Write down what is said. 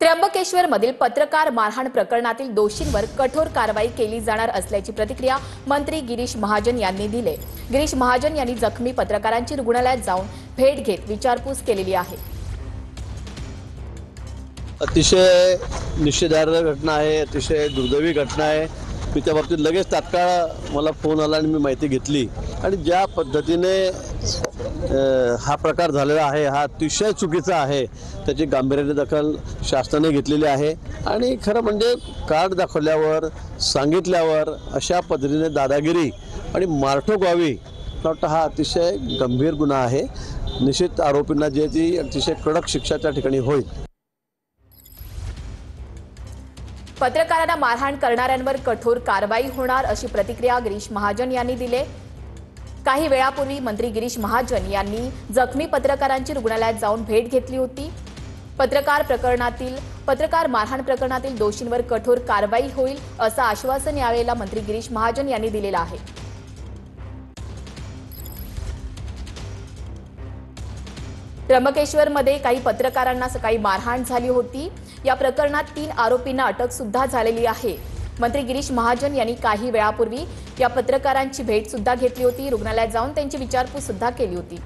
त्र्यंबकेश्वरमधील पत्रकार मारहाण प्रकरणातील दोषींवर कठोर कारवाई केली जाणार असल्याची प्रतिक्रिया मंत्री गिरीश महाजन यांनी दिली। गिरीश महाजन यांनी जखमी पत्रकारांची रुग्णालयात जाऊन भेट घेत विचारपूस केलेली आहे। अतिशय निषेधार्ह घटना आहे, अतिशय दुर्दैवी घटना आहे। मी त्या बाबतीत लगेच तात्काळ मला फोन आला आणि मी माहिती घेतली आणि ज्या पद्धतीने हा प्रकार झालेला आहे हा अतिशय चुकीचा आहे। त्याची गांभीर्याने दखल शासनाने घेतलेली आहे आणि खरं म्हणजे कार्ड दाखवल्यावर सांगितल्यावर अशा पद्धतीने दादागिरी आणि मारठोक व्हावी, मला वाटतं हा अतिशय गंभीर गुन्हा आहे। निश्चित आरोपींना जे ती अतिशय कडक शिक्षा त्या ठिकाणी होईल। पत्रकारांना मारहाण करणाऱ्यांवर कठोर कारवाई होणार अशी प्रतिक्रिया गिरीश महाजन यांनी दिली। काही वेळापूर्वी मंत्री गिरीश महाजन यांनी जखमी पत्रकारांची रुग्णालयात जाऊन भेट घेतली होती। पत्रकार मारहाण प्रकरणातील दोषींवर कठोर कारवाई होईल असं आश्वासन यावेळेला मंत्री गिरीश महाजन यांनी दिलेलं आहे। त्र्यंबकेश्वरमध्ये काही पत्रकारांना सकाळी मारहाण झाली होती। या प्रकरणात 3 आरोपींना अटक सुद्धा झालेली आहे। मंत्री गिरीश महाजन यांनी काही वेळापूर्वी या पत्रकारांची भेट सुद्धा घेतली होती, रुग्णालयात जाऊन त्यांची विचारपूस सुद्धा केली होती।